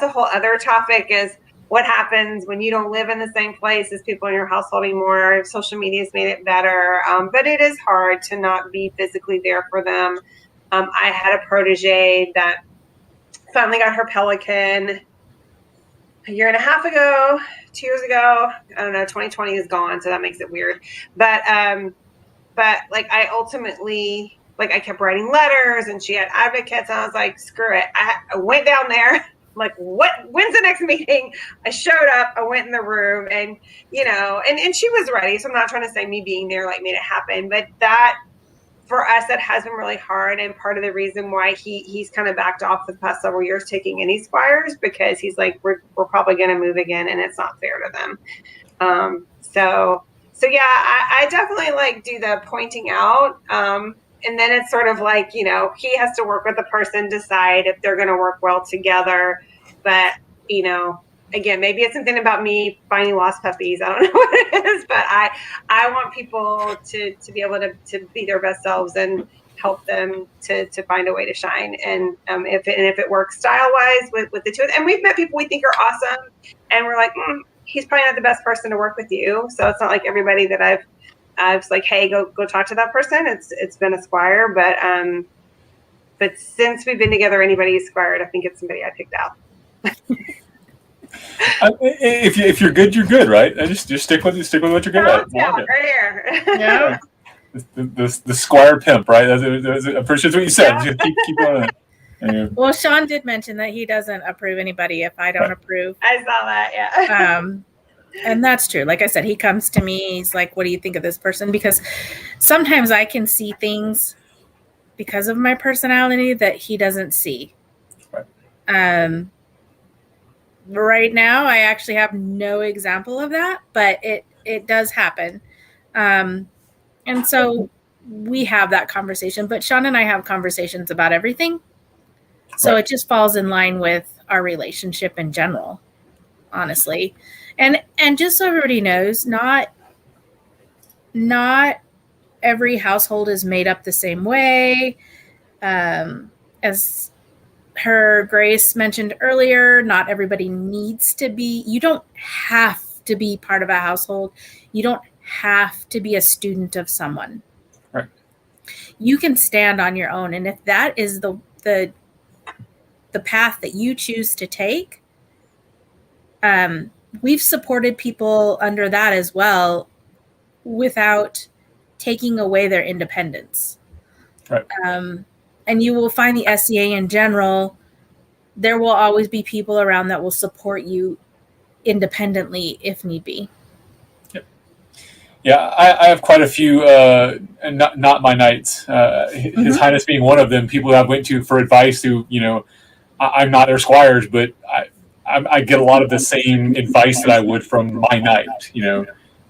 a whole other topic, is what happens when you don't live in the same place as people in your household anymore. Social media's made it better, but it is hard to not be physically there for them. I had a protege that finally got her pelican a year and a half ago, 2 years ago. I don't know, 2020 is gone, so that makes it weird. But like, I ultimately, like, I kept writing letters, and she had advocates, and I was like, screw it. I went down there. I'm like, when's the next meeting? I showed up, I went in the room, and, and she was ready. So I'm not trying to say me being there, like, made it happen. But that, for us, that has been really hard. And part of the reason why he's kind of backed off the past several years taking any squires, because he's like, we're probably going to move again, and it's not fair to them. So yeah, I definitely, like, do the pointing out. And then it's sort of like, he has to work with the person, decide if they're going to work well together. But, again, maybe it's something about me finding lost puppies. I don't know what it is, but I want people to be able to be their best selves and help them to find a way to shine. And if it works style-wise with the two of them. And we've met people we think are awesome, and we're like, he's probably not the best person to work with you. So it's not like everybody that I've like, hey, go talk to that person. It's been a squire, but since we've been together, anybody who's squired, I think it's somebody I picked out. If you're good, you're good, right? Just stick with what you're good at. Right here. Yeah. The squire pimp, right? I'm pretty sure that's what you said. Just keep going. Well, Sean did mention that he doesn't approve anybody if I don't approve. I saw that, yeah. And that's true. Like I said, he comes to me. He's like, "What do you think of this person?" Because sometimes I can see things because of my personality that he doesn't see. Right. Right now, I actually have no example of that, but it does happen. And so we have that conversation. But Sean and I have conversations about everything. So It just falls in line with our relationship in general, honestly. And just so everybody knows, not every household is made up the same way. As Her Grace mentioned earlier, not everybody needs to be. You don't have to be part of a household. You don't have to be a student of someone. Right. You can stand on your own. And if that is the path that you choose to take, we've supported people under that as well without taking away their independence. Right. And you will find the SCA in general, there will always be people around that will support you independently if need be. Yep. Yeah, I have quite a few, not my knights, His Highness being one of them, people that I went to for advice who, I'm not their squires, but I get a lot of the same advice that I would from my knight.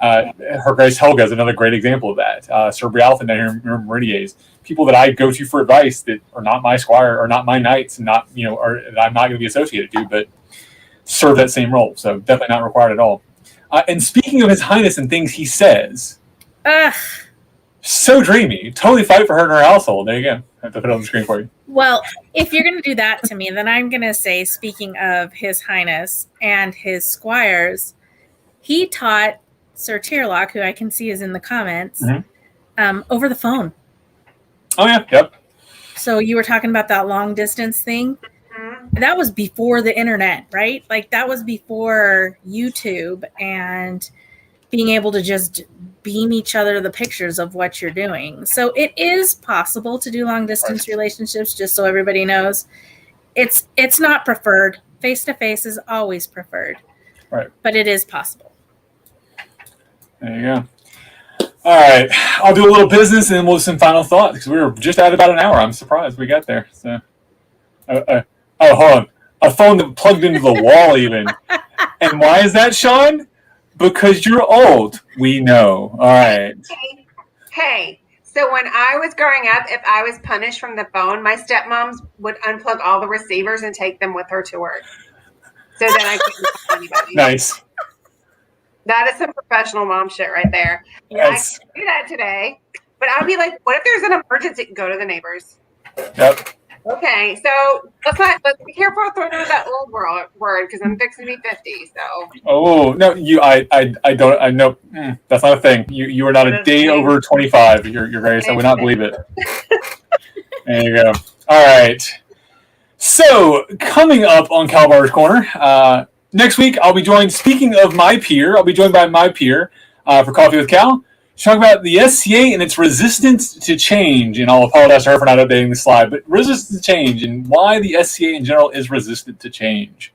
Her Grace Helga is another great example of that. Sir Brialthan down here in Meridies, people that I go to for advice that are not my squire or not my knights, and not or that I'm not going to be associated to, but serve that same role. So definitely not required at all. And speaking of His Highness and things he says, so dreamy. Totally fight for her and her household. There you go. I have to put it on the screen for you. Well, if you're going to do that to me, then I'm going to say, speaking of His Highness and his squires, he taught Sir Tyrlock, who I can see is in the comments, over the phone. Oh, yeah. Yep. So you were talking about that long distance thing. That was before the internet, right? Like that was before YouTube and being able to just beam each other the pictures of what you're doing. So it is possible to do long distance relationships, just so everybody knows. It's not preferred. Face-to-face is always preferred. Right. But it is possible. There you go. All right. I'll do a little business and then we'll do some final thoughts because we were just at about an hour. I'm surprised we got there. So, hold on. A phone that plugged into the wall even. And why is that, Sean? Because you're old. We know. All right. Hey. So when I was growing up, if I was punished from the phone, my stepmoms would unplug all the receivers and take them with her to work. So then I couldn't call anybody. Nice. That is some professional mom shit right there. Yes. I can't do that today. But I'd be like, what if there's an emergency? Go to the neighbors. Yep. Okay, so let's be careful throwing out that old word because I'm fixing to be 50. So. Oh no, I know that's not a thing. You are not a day over 25. Your Grace, I would not believe it. There you go. All right. So coming up on Kalbardr's Corner next week, I'll be joined. Speaking of my peer, I'll be joined by my peer for Coffee with Cal. Talk about the SCA and its resistance to change, and I'll apologize to her for not updating the slide, but resistance to change and why the SCA in general is resistant to change.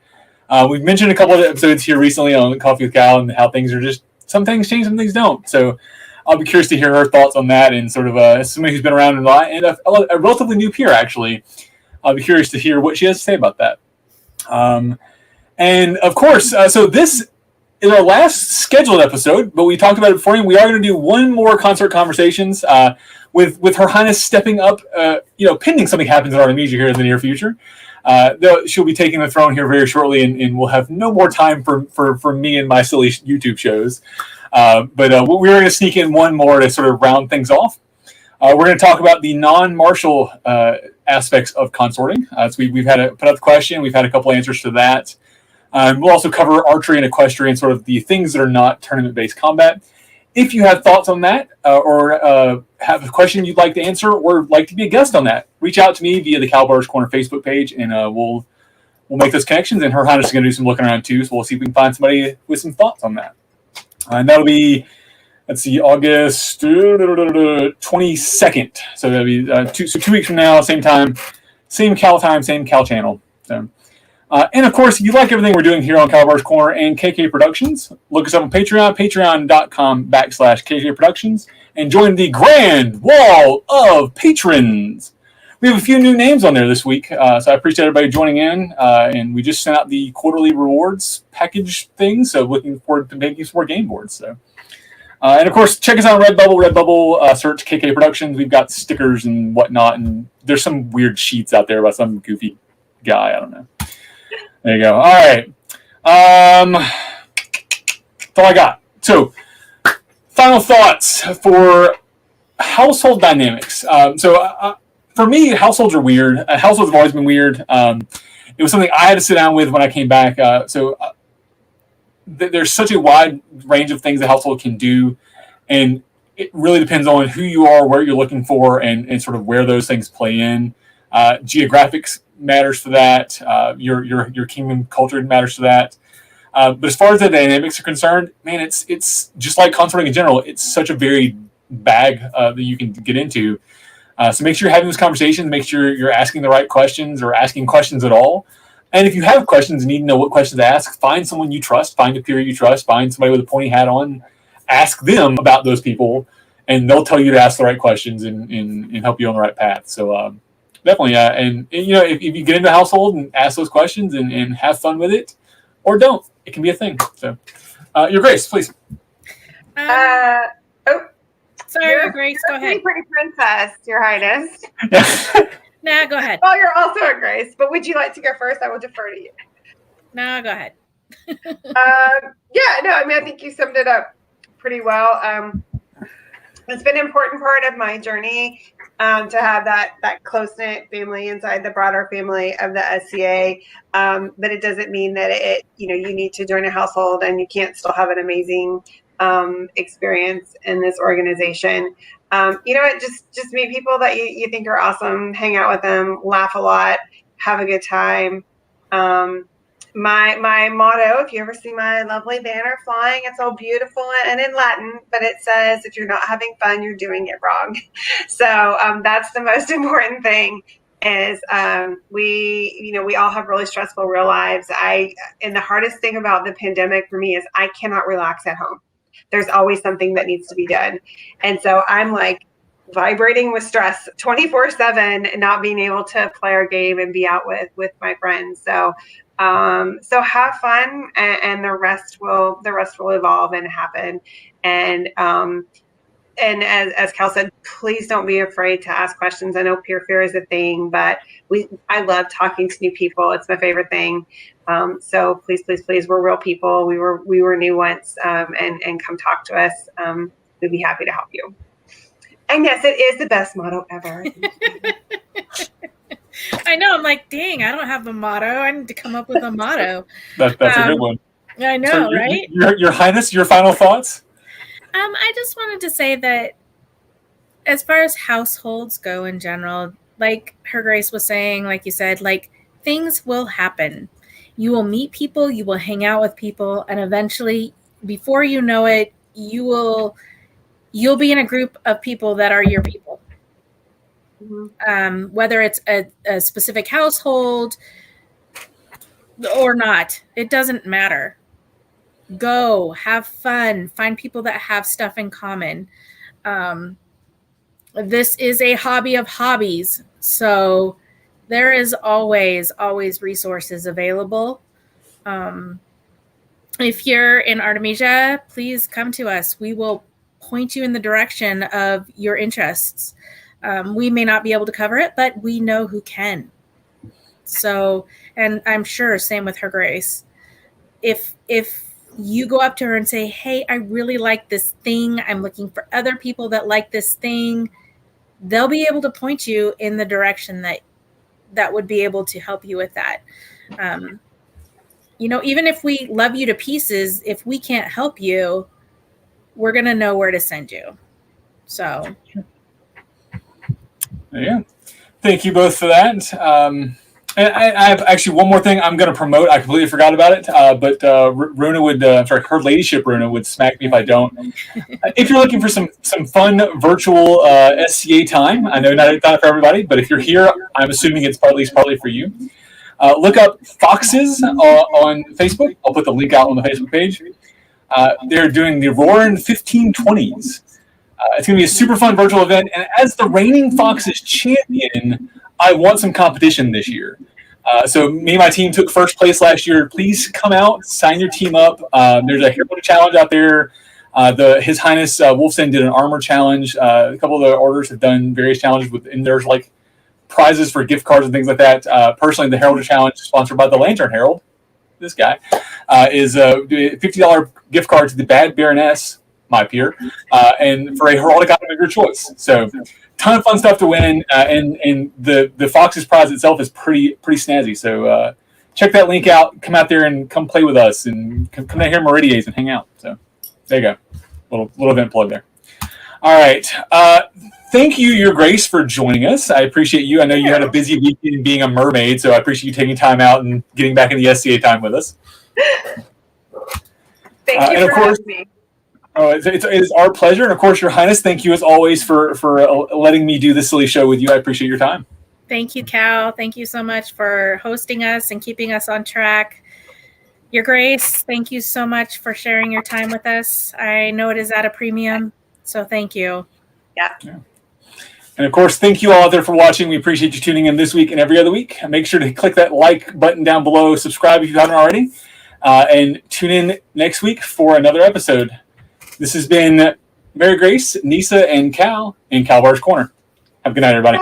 We've mentioned a couple of episodes here recently on Coffee with Cal and how things are just, some things change, some things don't. So I'll be curious to hear her thoughts on that, and sort of as somebody who's been around a lot, and a relatively new peer, actually. I'll be curious to hear what she has to say about that. And of course, so this is our last scheduled episode, but we talked about it before, and we are going to do one more Consort Conversations with Her Highness stepping up, pending something happens in Artemisia here in the near future. She'll be taking the throne here very shortly, and we'll have no more time for me and my silly YouTube shows. But we're going to sneak in one more to sort of round things off. We're going to talk about the non-martial aspects of consorting. So we've had put up the question. We've had a couple answers to that. We'll also cover archery and equestrian, sort of the things that are not tournament-based combat. If you have thoughts on that or have a question you'd like to answer or like to be a guest on that, reach out to me via the Kalbardr's Corner Facebook page, and we'll we'll make those connections. And Her Highness is going to do some looking around too, so we'll see if we can find somebody with some thoughts on that. And that'll be, let's see, August 22nd. So that'll be 2 weeks from now, same time, same Cal channel. So. And of course, if you like everything we're doing here on Kalbardr's Corner and KK Productions, look us up on Patreon, patreon.com/KK Productions, and join the grand wall of patrons. We have a few new names on there this week, so I appreciate everybody joining in. And we just sent out the quarterly rewards package thing, so looking forward to making some more game boards. So, and of course, check us out on Redbubble. Search KK Productions. We've got stickers and whatnot, and there's some weird sheets out there by some goofy guy. I don't know. There you go. All right. That's all I got. So, final thoughts for household dynamics. For me, households are weird. Households have always been weird. It was something I had to sit down with when I came back. There's such a wide range of things a household can do, and it really depends on who you are, where you're looking for, and sort of where those things play in. Geographics matters for that. Your kingdom culture matters for that. But as far as the dynamics are concerned, man, it's just like consorting in general. It's such a varied bag that you can get into. So make sure you're having those conversations. Make sure you're asking the right questions or asking questions at all. And if you have questions and need to know what questions to ask, find someone you trust, find a peer you trust, find somebody with a pointy hat on, ask them about those people, and they'll tell you to ask the right questions and help you on the right path. So definitely, and you know, if you get into a household and ask those questions and have fun with it, or don't, it can be a thing. So, Your Grace, please. Sorry, Your Grace, go ahead. Pretty princess, Your Highness. Nah, go ahead. Well, you're also a Grace, but would you like to go first? I will defer to you. No, go ahead. I think you summed it up pretty well. It's been an important part of my journey to have that close-knit family inside the broader family of the SCA. But it doesn't mean that you need to join a household and you can't still have an amazing experience in this organization. Just meet people that you think are awesome, hang out with them, laugh a lot, have a good time. My motto, if you ever see my lovely banner flying, it's all beautiful and in Latin, but it says, if you're not having fun, you're doing it wrong. So that's the most important thing is we all have really stressful real lives. And the hardest thing about the pandemic for me is I cannot relax at home. There's always something that needs to be done. And so I'm like vibrating with stress 24/7, not being able to play our game and be out with my friends. So have fun, and the rest will evolve and happen. And as Cal said, please don't be afraid to ask questions. I know peer fear is a thing, but I love talking to new people. It's my favorite thing. So please, we're real people. We were new once, and come talk to us. We'd be happy to help you. And yes, it is the best motto ever. I know. I'm like, dang, I don't have a motto. I need to come up with a motto. That's a good one. I know, right? Your Highness, your final thoughts? I just wanted to say that as far as households go in general, like Her Grace was saying, like you said, like things will happen. You will meet people, you will hang out with people, and eventually, before you know it, you'll be in a group of people that are your people. Mm-hmm. Whether it's a specific household or not, it doesn't matter. Go, have fun, find people that have stuff in common. This is a hobby of hobbies, so there is always resources available. If you're in Artemisia, please come to us. We will point you in the direction of your interests. We may not be able to cover it, but we know who can. So, and I'm sure same with Her Grace. If you go up to her and say, hey, I really like this thing, I'm looking for other people that like this thing, they'll be able to point you in the direction that would be able to help you with that. Even if we love you to pieces, if we can't help you, we're going to know where to send you. So. Yeah. Thank you both for that. And I have actually one more thing I'm going to promote. I completely forgot about it, but Runa would, her ladyship Runa would smack me if I don't. If you're looking for some fun virtual SCA time, I know not for everybody, but if you're here, I'm assuming it's partly for you. Look up Foxes on Facebook. I'll put the link out on the Facebook page. They're doing the Roaring 1520s. It's going to be a super fun virtual event, and as the reigning Foxes champion, I want some competition this year. So me and my team took first place last year. Please come out, sign your team up. There's a hero challenge out there. His Highness Wolfson did an armor challenge. A couple of the orders have done various challenges and there's like prizes for gift cards and things like that. Personally, the Herald Challenge, sponsored by the Lantern Herald, this guy, is a $50 gift card to the Bad Baroness, my peer, and for a heraldic item of your choice. So, ton of fun stuff to win, and the Fox's prize itself is pretty snazzy. So, check that link out. Come out there and come play with us, and come down here Meridia's and hang out. So, there you go, little event plug there. All right. Thank you, Your Grace, for joining us. I appreciate you. I know you had a busy weekend being a mermaid, so I appreciate you taking time out and getting back in the SCA time with us. Thank you for having me. Oh, it is our pleasure. And of course, Your Highness, thank you as always for letting me do this silly show with you. I appreciate your time. Thank you, Cal. Thank you so much for hosting us and keeping us on track. Your Grace, thank you so much for sharing your time with us. I know it is at a premium, so thank you. Yeah. And of course, thank you all out there for watching. We appreciate you tuning in this week and every other week. Make sure to click that like button down below, subscribe if you haven't already, and tune in next week for another episode. This has been Mary-Grace, Nisa, and Cal in Kalbardr's Corner. Have a good night, everybody.